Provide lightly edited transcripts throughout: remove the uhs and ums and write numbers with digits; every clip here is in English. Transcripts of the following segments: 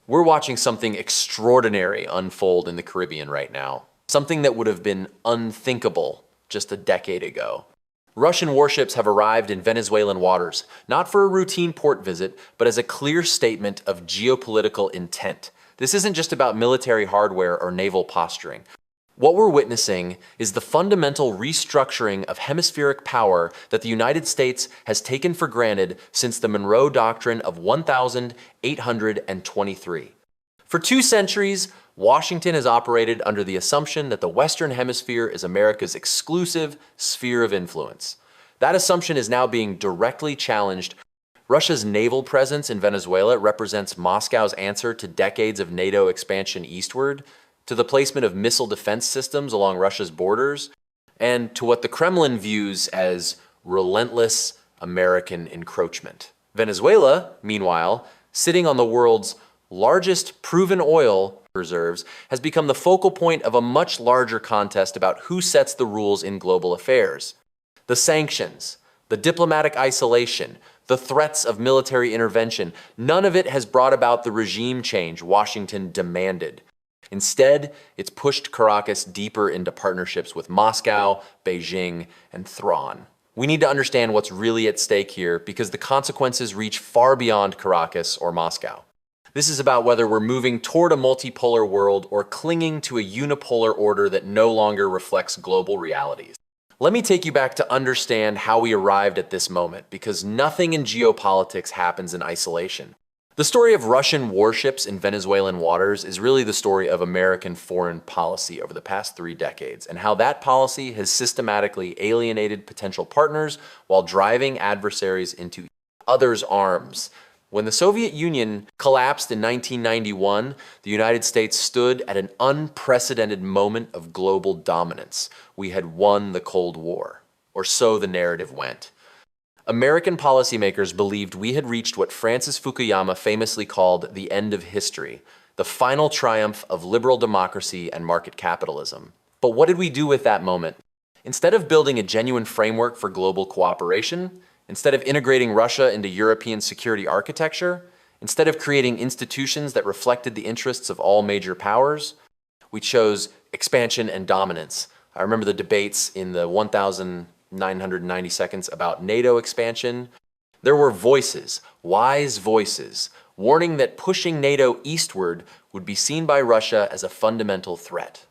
We're watching something extraordinary unfold in the Caribbean right now. Something that would have been unthinkable just a decade ago. Russian warships have arrived in Venezuelan waters, not for a routine port visit, but as a clear statement of geopolitical intent. This isn't just about military hardware or naval posturing. What we're witnessing is the fundamental restructuring of hemispheric power that the United States has taken for granted since the Monroe Doctrine of 1823. For 2 centuries, Washington has operated under the assumption that the Western Hemisphere is America's exclusive sphere of influence. That assumption is now being directly challenged. Russia's naval presence in Venezuela represents Moscow's answer to decades of NATO expansion eastward, to the placement of missile defense systems along Russia's borders, and to what the Kremlin views as relentless American encroachment. Venezuela, meanwhile, sitting on the world's largest proven oil reserves, has become the focal point of a much larger contest about who sets the rules in global affairs. The sanctions, the diplomatic isolation, the threats of military intervention, none of it has brought about the regime change Washington demanded. Instead, it's pushed Caracas deeper into partnerships with Moscow, Beijing, and Tehran. We need to understand what's really at stake here because the consequences reach far beyond Caracas or Moscow. This is about whether we're moving toward a multipolar world or clinging to a unipolar order that no longer reflects global realities. Let me take you back to understand how we arrived at this moment, because nothing in geopolitics happens in isolation. The story of Russian warships in Venezuelan waters is really the story of American foreign policy over the past 3 decades, and how that policy has systematically alienated potential partners while driving adversaries into others' arms. When the Soviet Union collapsed in 1991, the United States stood at an unprecedented moment of global dominance. We had won the Cold War, or so the narrative went. American policymakers believed we had reached what Francis Fukuyama famously called the end of history, the final triumph of liberal democracy and market capitalism. But what did we do with that moment? Instead of building a genuine framework for global cooperation, instead of integrating Russia into European security architecture, instead of creating institutions that reflected the interests of all major powers, we chose expansion and dominance. I remember the debates in the 1,990 seconds about NATO expansion. There were voices, wise voices, warning that pushing NATO eastward would be seen by Russia as a fundamental threat.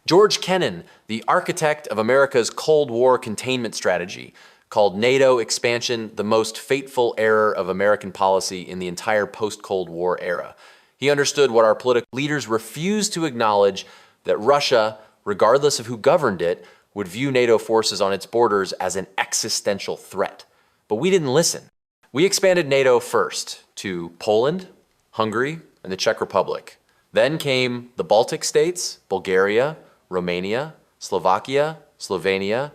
George Kennan, the architect of America's Cold War containment strategy, called NATO expansion the most fateful error of American policy in the entire post-Cold War era. He understood what our political leaders refused to acknowledge, that Russia, regardless of who governed it, would view NATO forces on its borders as an existential threat. But we didn't listen. We expanded NATO first to Poland, Hungary, and the Czech Republic. Then came the Baltic states, Bulgaria, Romania, Slovakia, Slovenia.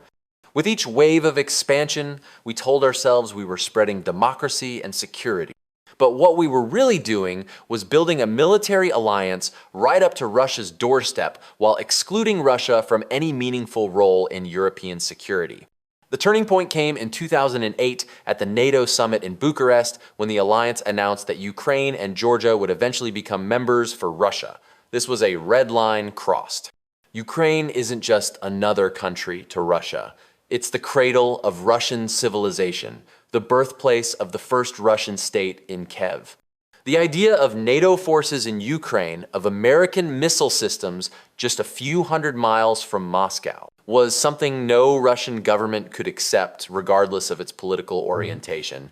With each wave of expansion, we told ourselves we were spreading democracy and security. But what we were really doing was building a military alliance right up to Russia's doorstep while excluding Russia from any meaningful role in European security. The turning point came in 2008 at the NATO summit in Bucharest when the alliance announced that Ukraine and Georgia would eventually become members for Russia. This was a red line crossed. Ukraine isn't just another country to Russia. It's the cradle of Russian civilization, the birthplace of the first Russian state in Kiev. The idea of NATO forces in Ukraine, of American missile systems just a few hundred miles from Moscow, was something no Russian government could accept regardless of its political orientation.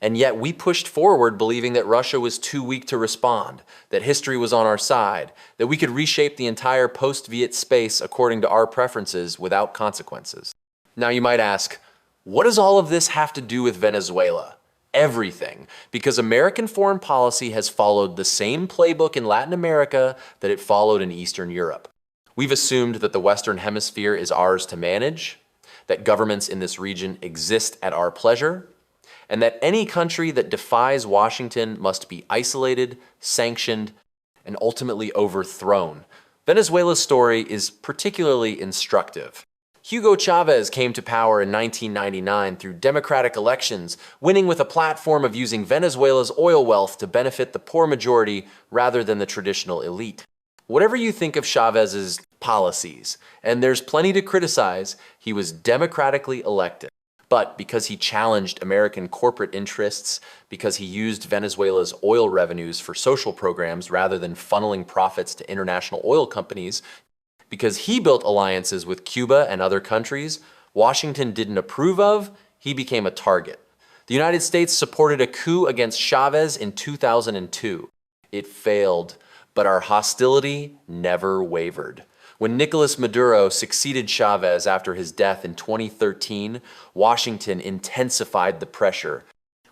And yet we pushed forward believing that Russia was too weak to respond, that history was on our side, that we could reshape the entire post-Viet space according to our preferences without consequences. Now you might ask, what does all of this have to do with Venezuela? Everything, because American foreign policy has followed the same playbook in Latin America that it followed in Eastern Europe. We've assumed that the Western Hemisphere is ours to manage, that governments in this region exist at our pleasure, and that any country that defies Washington must be isolated, sanctioned, and ultimately overthrown. Venezuela's story is particularly instructive. Hugo Chavez came to power in 1999 through democratic elections, winning with a platform of using Venezuela's oil wealth to benefit the poor majority rather than the traditional elite. Whatever you think of Chavez's policies, and there's plenty to criticize, he was democratically elected. But because he challenged American corporate interests, because he used Venezuela's oil revenues for social programs rather than funneling profits to international oil companies, because he built alliances with Cuba and other countries Washington didn't approve of, he became a target. The United States supported a coup against Chavez in 2002. It failed, but our hostility never wavered. When Nicolas Maduro succeeded Chavez after his death in 2013, Washington intensified the pressure.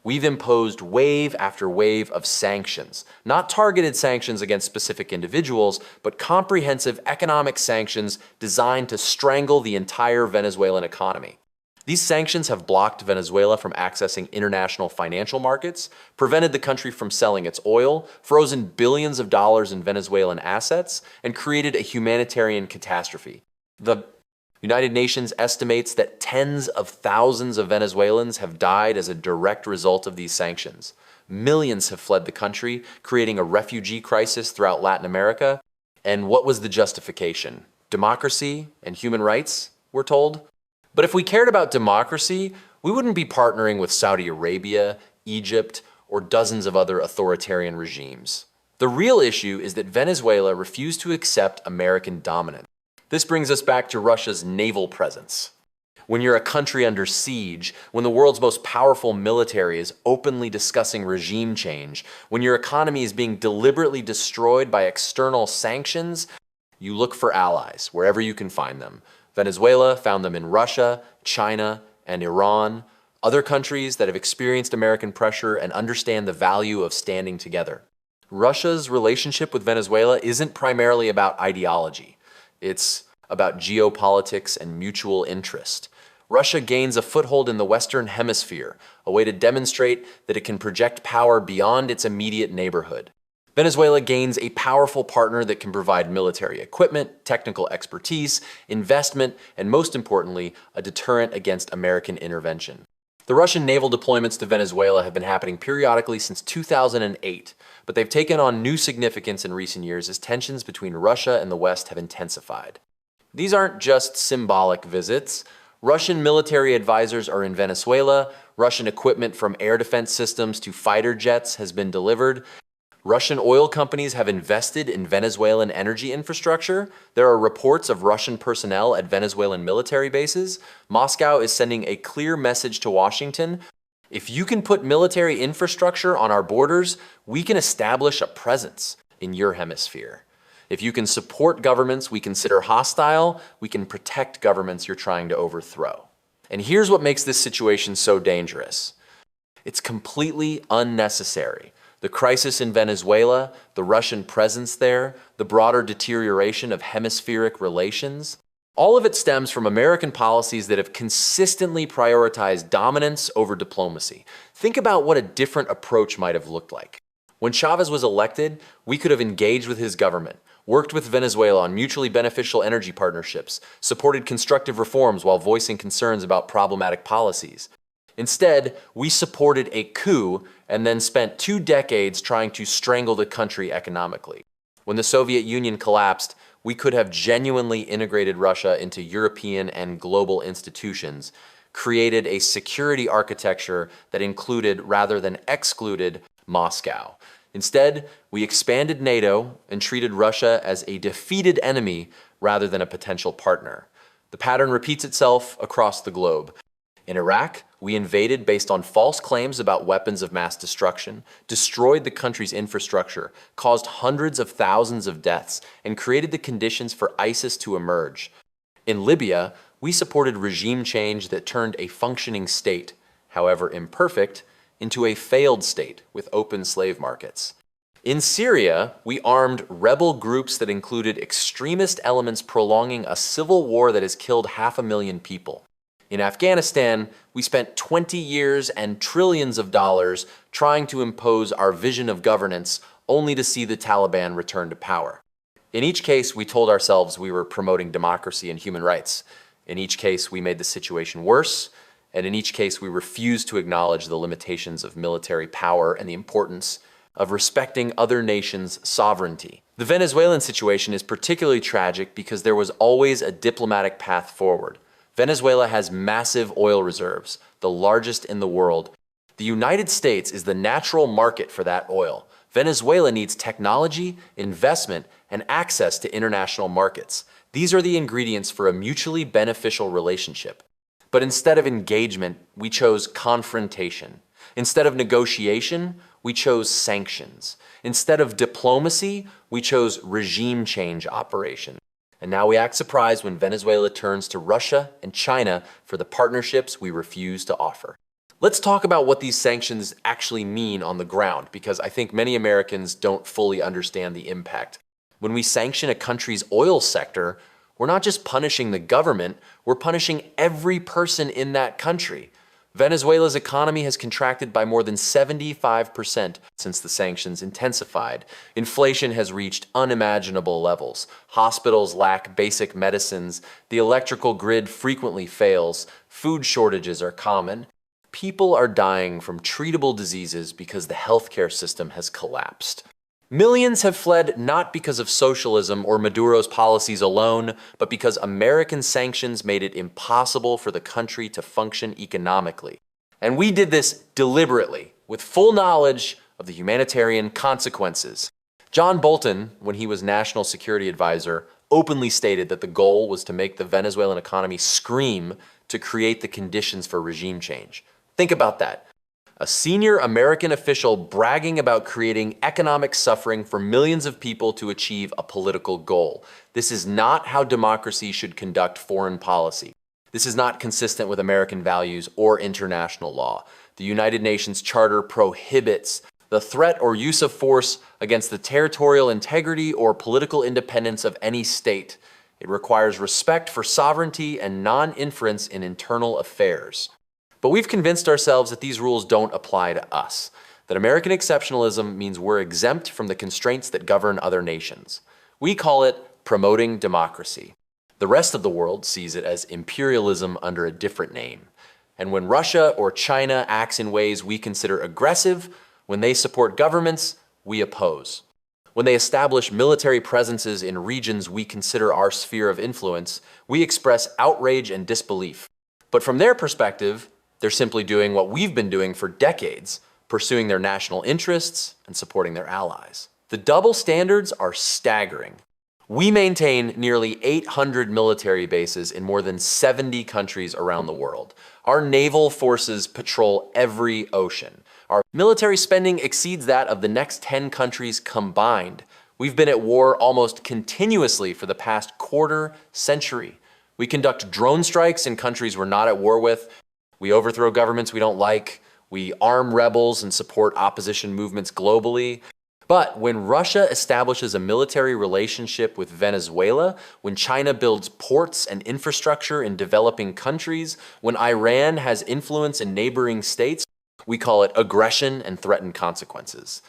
We've imposed wave after wave of sanctions, not targeted sanctions against specific individuals, but comprehensive economic sanctions designed to strangle the entire Venezuelan economy. These sanctions have blocked Venezuela from accessing international financial markets, prevented the country from selling its oil, frozen billions of dollars in Venezuelan assets, and created a humanitarian catastrophe. The United Nations estimates that tens of thousands of Venezuelans have died as a direct result of these sanctions. Millions have fled the country, creating a refugee crisis throughout Latin America. And what was the justification? Democracy and human rights, we're told? But if we cared about democracy, we wouldn't be partnering with Saudi Arabia, Egypt, or dozens of other authoritarian regimes. The real issue is that Venezuela refused to accept American dominance. This brings us back to Russia's naval presence. When you're a country under siege, when the world's most powerful military is openly discussing regime change, when your economy is being deliberately destroyed by external sanctions, you look for allies wherever you can find them. Venezuela found them in Russia, China, and Iran, other countries that have experienced American pressure and understand the value of standing together. Russia's relationship with Venezuela isn't primarily about ideology. It's about geopolitics and mutual interest. Russia gains a foothold in the Western Hemisphere, a way to demonstrate that it can project power beyond its immediate neighborhood. Venezuela gains a powerful partner that can provide military equipment, technical expertise, investment, and most importantly, a deterrent against American intervention. The Russian naval deployments to Venezuela have been happening periodically since 2008, but they've taken on new significance in recent years as tensions between Russia and the West have intensified. These aren't just symbolic visits. Russian military advisors are in Venezuela, Russian equipment from air defense systems to fighter jets has been delivered. Russian oil companies have invested in Venezuelan energy infrastructure. There are reports of Russian personnel at Venezuelan military bases. Moscow is sending a clear message to Washington. If you can put military infrastructure on our borders, we can establish a presence in your hemisphere. If you can support governments we consider hostile, we can protect governments you're trying to overthrow. And here's what makes this situation so dangerous. It's completely unnecessary. The crisis in Venezuela, the Russian presence there, the broader deterioration of hemispheric relations, all of it stems from American policies that have consistently prioritized dominance over diplomacy. Think about what a different approach might have looked like. When Chavez was elected, we could have engaged with his government, worked with Venezuela on mutually beneficial energy partnerships, supported constructive reforms while voicing concerns about problematic policies. Instead, we supported a coup and then spent 2 decades trying to strangle the country economically. When the Soviet Union collapsed, we could have genuinely integrated Russia into European and global institutions, created a security architecture that included rather than excluded Moscow. Instead, we expanded NATO and treated Russia as a defeated enemy rather than a potential partner. The pattern repeats itself across the globe. In Iraq, we invaded based on false claims about weapons of mass destruction, destroyed the country's infrastructure, caused hundreds of thousands of deaths, and created the conditions for ISIS to emerge. In Libya, we supported regime change that turned a functioning state, however imperfect, into a failed state with open slave markets. In Syria, we armed rebel groups that included extremist elements prolonging a civil war that has killed 500,000 people. In Afghanistan, we spent 20 years and trillions of dollars trying to impose our vision of governance, only to see the Taliban return to power. In each case, we told ourselves we were promoting democracy and human rights. In each case, we made the situation worse, and in each case, we refused to acknowledge the limitations of military power and the importance of respecting other nations' sovereignty. The Venezuelan situation is particularly tragic because there was always a diplomatic path forward. Venezuela has massive oil reserves, the largest in the world. The United States is the natural market for that oil. Venezuela needs technology, investment, and access to international markets. These are the ingredients for a mutually beneficial relationship. But instead of engagement, we chose confrontation. Instead of negotiation, we chose sanctions. Instead of diplomacy, we chose regime change operation. And now we act surprised when Venezuela turns to Russia and China for the partnerships we refuse to offer. Let's talk about what these sanctions actually mean on the ground, because I think many Americans don't fully understand the impact. When we sanction a country's oil sector, we're not just punishing the government, we're punishing every person in that country. Venezuela's economy has contracted by more than 75% since the sanctions intensified. Inflation has reached unimaginable levels. Hospitals lack basic medicines. The electrical grid frequently fails. Food shortages are common. People are dying from treatable diseases because the healthcare system has collapsed. Millions have fled not because of socialism or Maduro's policies alone, but because American sanctions made it impossible for the country to function economically. And we did this deliberately, with full knowledge of the humanitarian consequences. John Bolton, when he was National Security Advisor, openly stated that the goal was to make the Venezuelan economy scream to create the conditions for regime change. Think about that. A senior American official bragging about creating economic suffering for millions of people to achieve a political goal. This is not how democracy should conduct foreign policy. This is not consistent with American values or international law. The United Nations Charter prohibits the threat or use of force against the territorial integrity or political independence of any state. It requires respect for sovereignty and non-inference in internal affairs. But we've convinced ourselves that these rules don't apply to us, that American exceptionalism means we're exempt from the constraints that govern other nations. We call it promoting democracy. The rest of the world sees it as imperialism under a different name. And when Russia or China acts in ways we consider aggressive, when they support governments, we oppose. When they establish military presences in regions we consider our sphere of influence, we express outrage and disbelief. But from their perspective, they're simply doing what we've been doing for decades, pursuing their national interests and supporting their allies. The double standards are staggering. We maintain nearly 800 military bases in more than 70 countries around the world. Our naval forces patrol every ocean. Our military spending exceeds that of the next 10 countries combined. We've been at war almost continuously for the past quarter century. We conduct drone strikes in countries we're not at war with. We overthrow governments we don't like. We arm rebels and support opposition movements globally. But when Russia establishes a military relationship with Venezuela, when China builds ports and infrastructure in developing countries, when Iran has influence in neighboring states, we call it aggression and threaten consequences.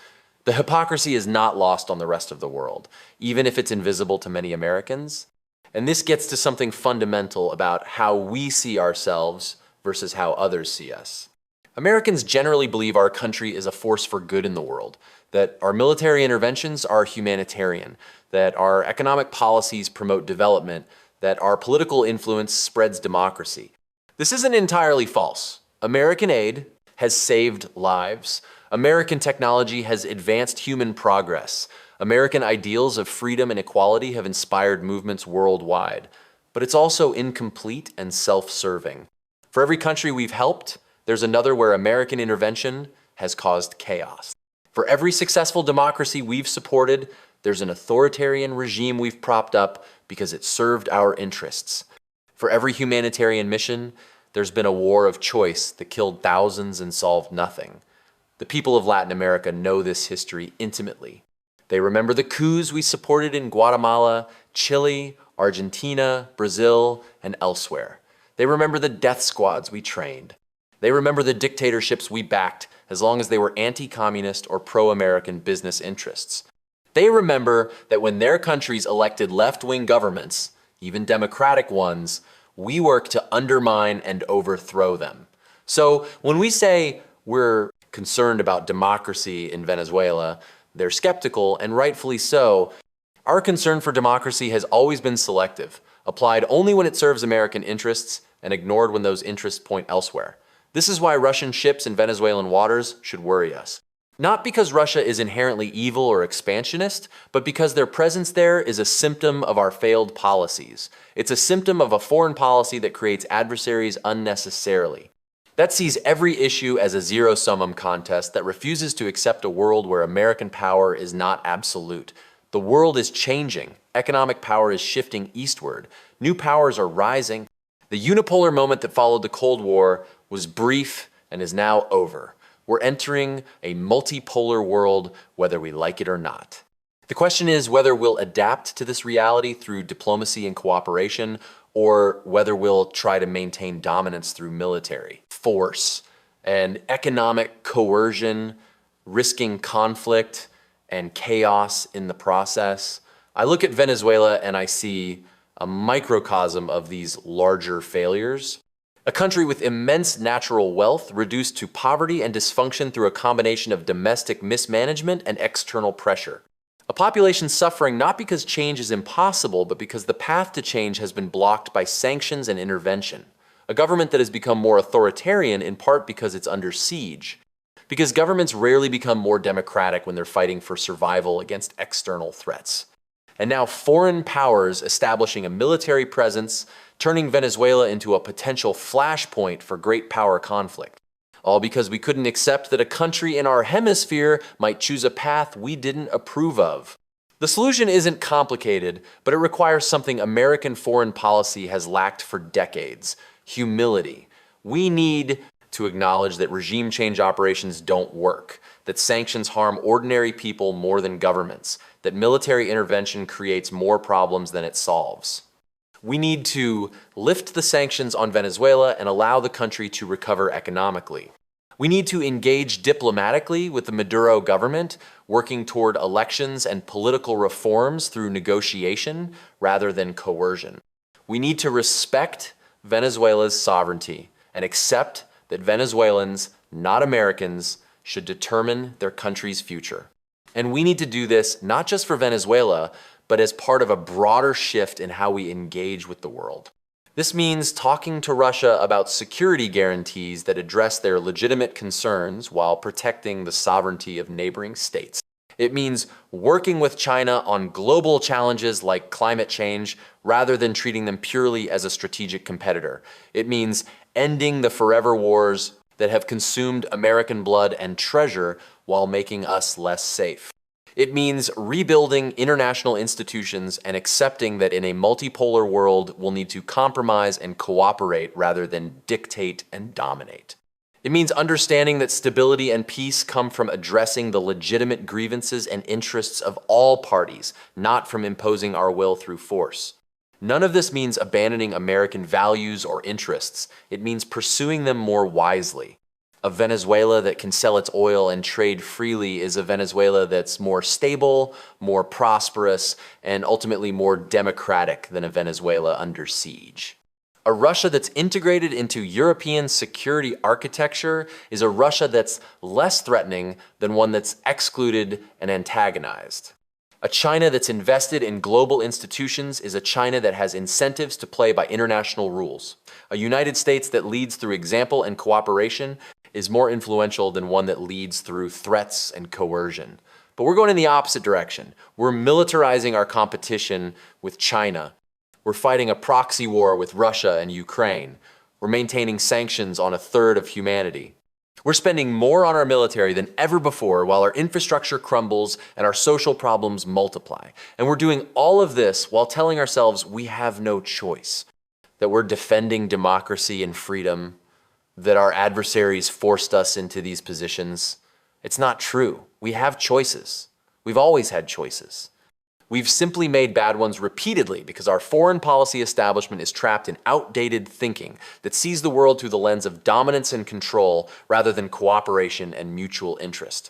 The hypocrisy is not lost on the rest of the world, even if it's invisible to many Americans. And this gets to something fundamental about how we see ourselves versus how others see us. Americans generally believe our country is a force for good in the world, that our military interventions are humanitarian, that our economic policies promote development, that our political influence spreads democracy. This isn't entirely false. American aid has saved lives. American technology has advanced human progress. American ideals of freedom and equality have inspired movements worldwide. But it's also incomplete and self-serving. For every country we've helped, there's another where American intervention has caused chaos. For every successful democracy we've supported, there's an authoritarian regime we've propped up because it served our interests. For every humanitarian mission, there's been a war of choice that killed thousands and solved nothing. The people of Latin America know this history intimately. They remember the coups we supported in Guatemala, Chile, Argentina, Brazil, and elsewhere. They remember the death squads we trained. They remember the dictatorships we backed as long as they were anti-communist or pro-American business interests. They remember that when their countries elected left-wing governments, even democratic ones, We work to undermine and overthrow them. So when we say we're concerned about democracy in Venezuela, they're skeptical, and rightfully so. Our concern for democracy has always been selective, applied only when it serves American interests and ignored when those interests point elsewhere. This is why Russian ships in Venezuelan waters should worry us. Not because Russia is inherently evil or expansionist, but because their presence there is a symptom of our failed policies. It's a symptom of a foreign policy that creates adversaries unnecessarily. That sees every issue as a zero-sum contest that refuses to accept a world where American power is not absolute. The world is changing. Economic power is shifting eastward. New powers are rising. The unipolar moment that followed the Cold War was brief and is now over. We're entering a multipolar world, whether we like it or not. The question is whether we'll adapt to this reality through diplomacy and cooperation, or whether we'll try to maintain dominance through military force and economic coercion, risking conflict and chaos in the process. I look at Venezuela and I see a microcosm of these larger failures. A country with immense natural wealth reduced to poverty and dysfunction through a combination of domestic mismanagement and external pressure. A population suffering not because change is impossible, but because the path to change has been blocked by sanctions and intervention. A government that has become more authoritarian in part because it's under siege. Because governments rarely become more democratic when they're fighting for survival against external threats. And now foreign powers establishing a military presence, turning Venezuela into a potential flashpoint for great power conflict. All because we couldn't accept that a country in our hemisphere might choose a path we didn't approve of. The solution isn't complicated, but it requires something American foreign policy has lacked for decades: humility. We need to acknowledge that regime change operations don't work, that sanctions harm ordinary people more than governments, that military intervention creates more problems than it solves. We need to lift the sanctions on Venezuela and allow the country to recover economically. We need to engage diplomatically with the Maduro government, working toward elections and political reforms through negotiation rather than coercion. We need to respect Venezuela's sovereignty and accept that Venezuelans, not Americans, should determine their country's future. And we need to do this not just for Venezuela, but as part of a broader shift in how we engage with the world. This means talking to Russia about security guarantees that address their legitimate concerns while protecting the sovereignty of neighboring states. It means working with China on global challenges like climate change rather than treating them purely as a strategic competitor. It means ending the forever wars that have consumed American blood and treasure while making us less safe. It means rebuilding international institutions and accepting that in a multipolar world, we'll need to compromise and cooperate rather than dictate and dominate. It means understanding that stability and peace come from addressing the legitimate grievances and interests of all parties, not from imposing our will through force. None of this means abandoning American values or interests. It means pursuing them more wisely. A Venezuela that can sell its oil and trade freely is a Venezuela that's more stable, more prosperous, and ultimately more democratic than a Venezuela under siege. A Russia that's integrated into European security architecture is a Russia that's less threatening than one that's excluded and antagonized. A China that's invested in global institutions is a China that has incentives to play by international rules. A United States that leads through example and cooperation is more influential than one that leads through threats and coercion. But we're going in the opposite direction. We're militarizing our competition with China. We're fighting a proxy war with Russia and Ukraine. We're maintaining sanctions on a third of humanity. We're spending more on our military than ever before while our infrastructure crumbles and our social problems multiply. And we're doing all of this while telling ourselves we have no choice, that we're defending democracy and freedom, that our adversaries forced us into these positions. It's not true. We have choices. We've always had choices. We've simply made bad ones repeatedly because our foreign policy establishment is trapped in outdated thinking that sees the world through the lens of dominance and control rather than cooperation and mutual interest.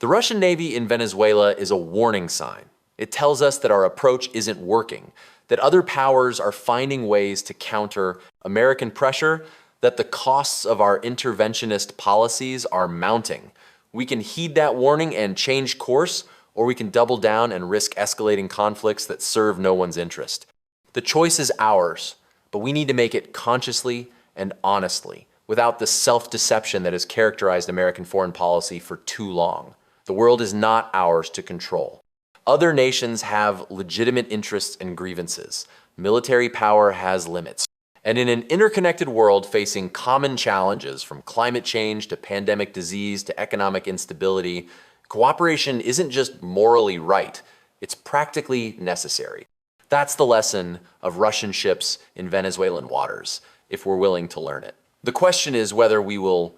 The Russian Navy in Venezuela is a warning sign. It tells us that our approach isn't working, that other powers are finding ways to counter American pressure, that the costs of our interventionist policies are mounting. We can heed that warning and change course, or we can double down and risk escalating conflicts that serve no one's interest. The choice is ours, but we need to make it consciously and honestly, without the self-deception that has characterized American foreign policy for too long. The world is not ours to control. Other nations have legitimate interests and grievances. Military power has limits. And in an interconnected world facing common challenges from climate change to pandemic disease to economic instability, cooperation isn't just morally right, it's practically necessary. That's the lesson of Russian ships in Venezuelan waters, if we're willing to learn it. The question is whether we will